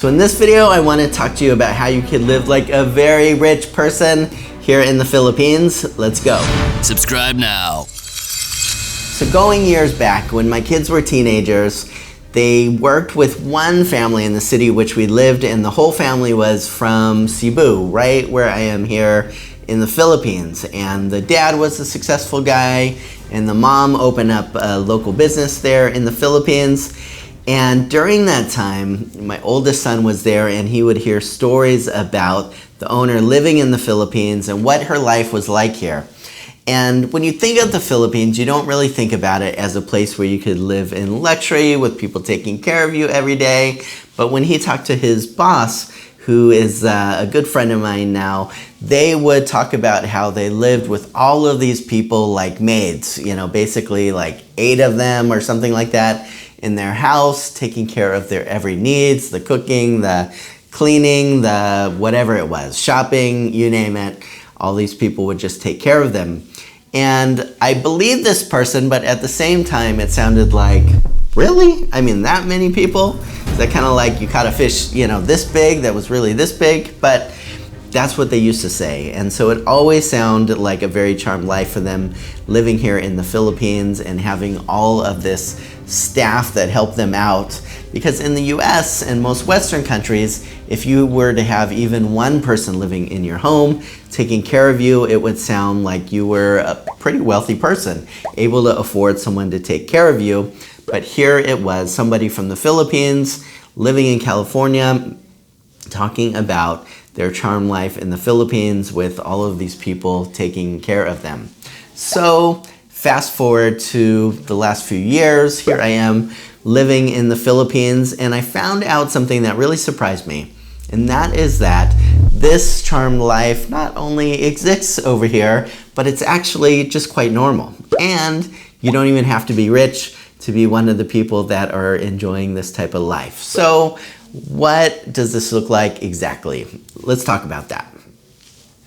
So in this video, I want to talk to you about how you can live like a very rich person here in the Philippines. Let's go. Subscribe now. So going years back, when my kids were teenagers, they worked with one family in the city which we lived in. The whole family was from Cebu, right where I am here in the Philippines. And the dad was a successful guy, and the mom opened up a local business there in the Philippines. And during that time, my oldest son was there, and he would hear stories about the owner living in the Philippines and what her life was like here. And when you think of the Philippines, you don't really think about it as a place where you could live in luxury with people taking care of you every day. But when he talked to his boss, who is a good friend of mine now, they would talk about how they lived with all of these people like maids, basically like 8 of them or something like that in their house, taking care of their every needs, the cooking, the cleaning, the whatever it was, shopping, you name it. All these people would just take care of them. And I believed this person, but at the same time, it sounded like, really? I mean, that many people? Is that kind of like you caught a fish, this big, that was really this big? But that's what they used to say. And so it always sounded like a very charmed life for them living here in the Philippines and having all of this staff that helped them out. Because in the US and most Western countries, if you were to have even one person living in your home taking care of you, it would sound like you were a pretty wealthy person, able to afford someone to take care of you. But here it was somebody from the Philippines living in California talking about their charm life in the Philippines with all of these people taking care of them. So fast forward to the last few years, here I am living in the Philippines, and I found out something that really surprised me. And that is that this charmed life not only exists over here, but it's actually just quite normal. And you don't even have to be rich to be one of the people that are enjoying this type of life. So what does this look like exactly? Let's talk about that.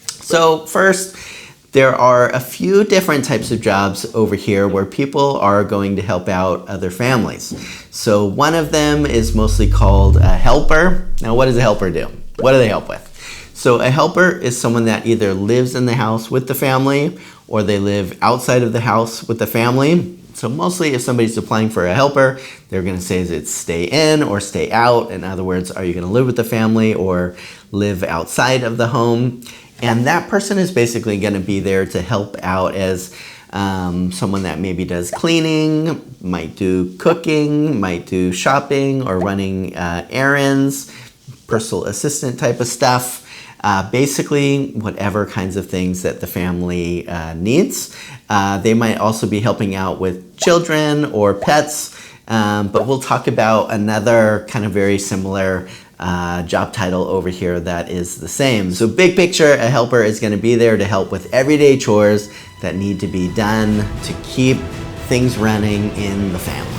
So first, there are a few different types of jobs over here where people are going to help out other families. So one of them is mostly called a helper. Now, what does a helper do? What do they help with? So a helper is someone that either lives in the house with the family or they live outside of the house with the family. So mostly if somebody's applying for a helper, they're going to say is it stay in or stay out. In other words, are you going to live with the family or live outside of the home? And that person is basically going to be there to help out as someone that maybe does cleaning, might do cooking, might do shopping or running errands, personal assistant type of stuff. Basically, whatever kinds of things that the family needs. They might also be helping out with children or pets, but we'll talk about another kind of very similar job title over here that is the same. So big picture, a helper is going to be there to help with everyday chores that need to be done to keep things running in the family.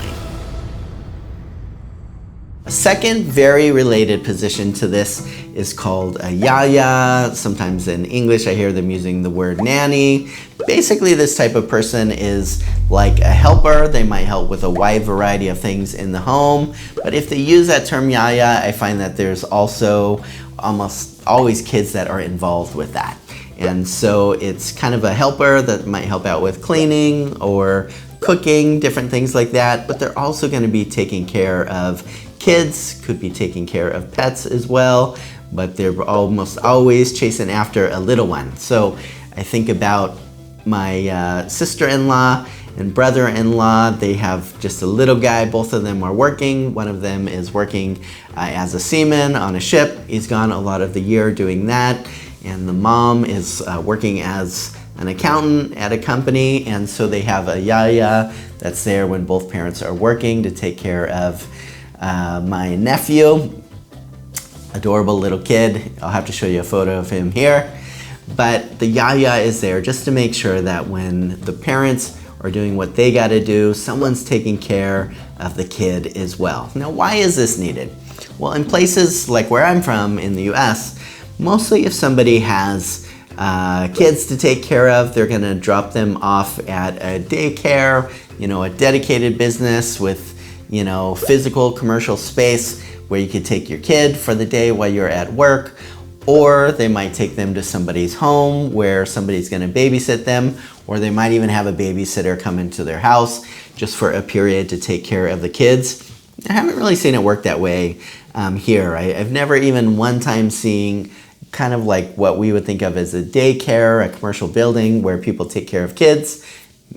A second very related position to this is called a yaya. Sometimes in English I hear them using the word nanny. Basically this type of person is like a helper. They might help with a wide variety of things in the home. But if they use that term yaya, I find that there's also almost always kids that are involved with that. And so it's kind of a helper that might help out with cleaning or cooking, different things like that. But they're also going to be taking care of kids, could be taking care of pets as well, but they're almost always chasing after a little one. So I think about my sister-in-law and brother-in-law. They have just a little guy. Both of them are working. One of them is working as a seaman on a ship. He's gone a lot of the year doing that. And the mom is working as an accountant at a company. And so they have a yaya that's there when both parents are working to take care of my nephew, adorable little kid. I'll have to show you a photo of him here. But the yaya is there just to make sure that when the parents are doing what they got to do, someone's taking care of the kid as well. Now, why is this needed? Well, in places like where I'm from in the US, mostly if somebody has kids to take care of, they're going to drop them off at a daycare, a dedicated business with physical commercial space where you could take your kid for the day while you're at work, or they might take them to somebody's home where somebody's going to babysit them, or they might even have a babysitter come into their house just for a period to take care of the kids. I haven't really seen it work that way here. I've never even one time seen kind of like what we would think of as a daycare, a commercial building where people take care of kids.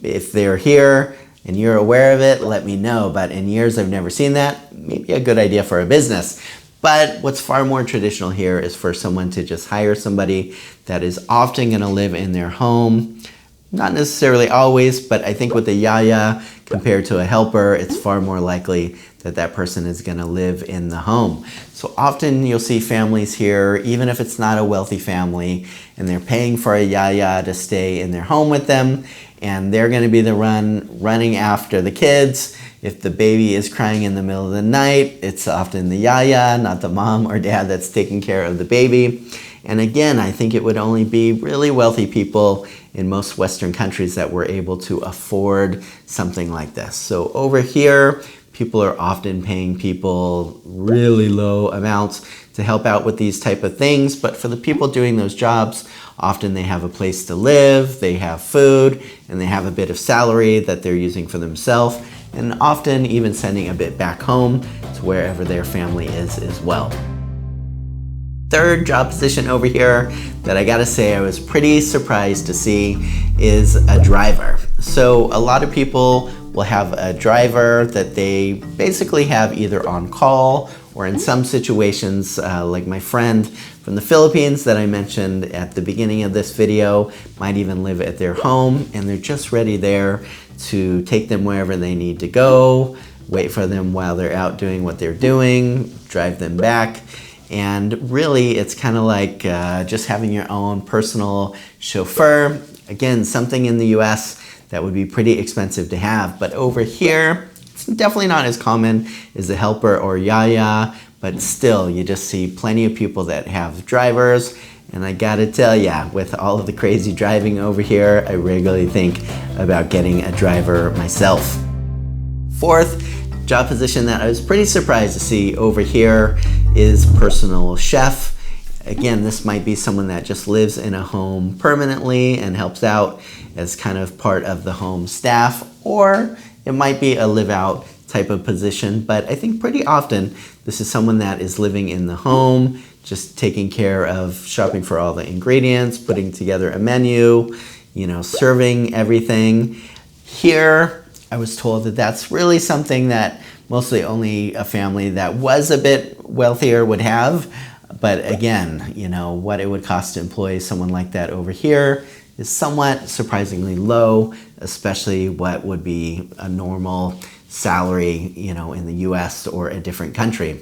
If they're here and you're aware of it, let me know. But in years I've never seen that. Maybe a good idea for a business. But what's far more traditional here is for someone to just hire somebody that is often going to live in their home. Not necessarily always, but I think with a yaya compared to a helper, it's far more likely that that person is going to live in the home. So often you'll see families here, even if it's not a wealthy family, and they're paying for a yaya to stay in their home with them, and they're going to be the running after the kids. If the baby is crying in the middle of the night, it's often the yaya, not the mom or dad that's taking care of the baby. And again, I think it would only be really wealthy people in most Western countries that were able to afford something like this. So over here, people are often paying people really low amounts to help out with these type of things. But for the people doing those jobs, often they have a place to live, they have food, and they have a bit of salary that they're using for themselves, and often even sending a bit back home to wherever their family is as well. Third job position over here that I gotta say I was pretty surprised to see is a driver. So a lot of people will have a driver that they basically have either on call, or in some situations, like my friend from the Philippines that I mentioned at the beginning of this video, might even live at their home, and they're just ready there to take them wherever they need to go, wait for them while they're out doing what they're doing, drive them back. And really, it's kind of like just having your own personal chauffeur. Again, something in the US that would be pretty expensive to have. But over here, it's definitely not as common as a helper or yaya, but still, you just see plenty of people that have drivers. And I gotta tell ya, with all of the crazy driving over here, I regularly think about getting a driver myself. Fourth job position that I was pretty surprised to see over here is personal chef. Again, this might be someone that just lives in a home permanently and helps out as kind of part of the home staff, or it might be a live out type of position. But I think pretty often this is someone that is living in the home, just taking care of shopping for all the ingredients, putting together a menu, serving everything. Here, I was told that that's really something that mostly only a family that was a bit wealthier would have. But again, what it would cost to employ someone like that over here is somewhat surprisingly low, especially what would be a normal salary, in the US or a different country.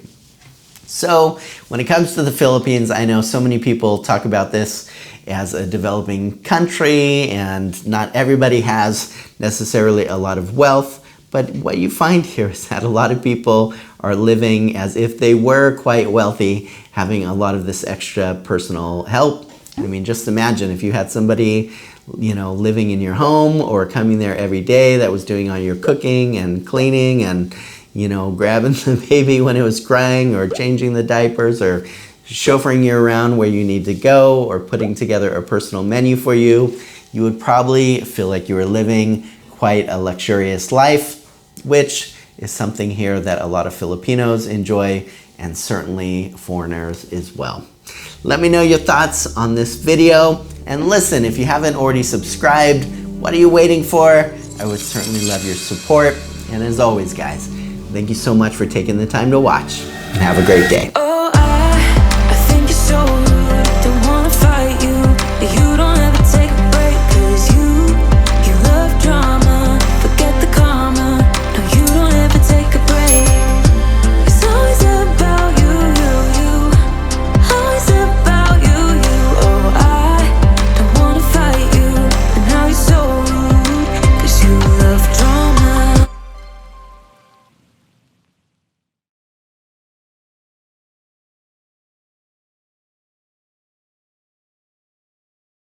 So when it comes to the Philippines, I know so many people talk about this as a developing country, and not everybody has necessarily a lot of wealth. But what you find here is that a lot of people are living as if they were quite wealthy, having a lot of this extra personal help. I mean, just imagine if you had somebody, living in your home or coming there every day that was doing all your cooking and cleaning and, grabbing the baby when it was crying, or changing the diapers, or chauffeuring you around where you need to go, or putting together a personal menu for you. You would probably feel like you were living quite a luxurious life, which is something here that a lot of Filipinos enjoy, and certainly foreigners as well. Let me know your thoughts on this video, and listen, if you haven't already subscribed, what are you waiting for? I would certainly love your support, and as always guys, thank you so much for taking the time to watch, and have a great day.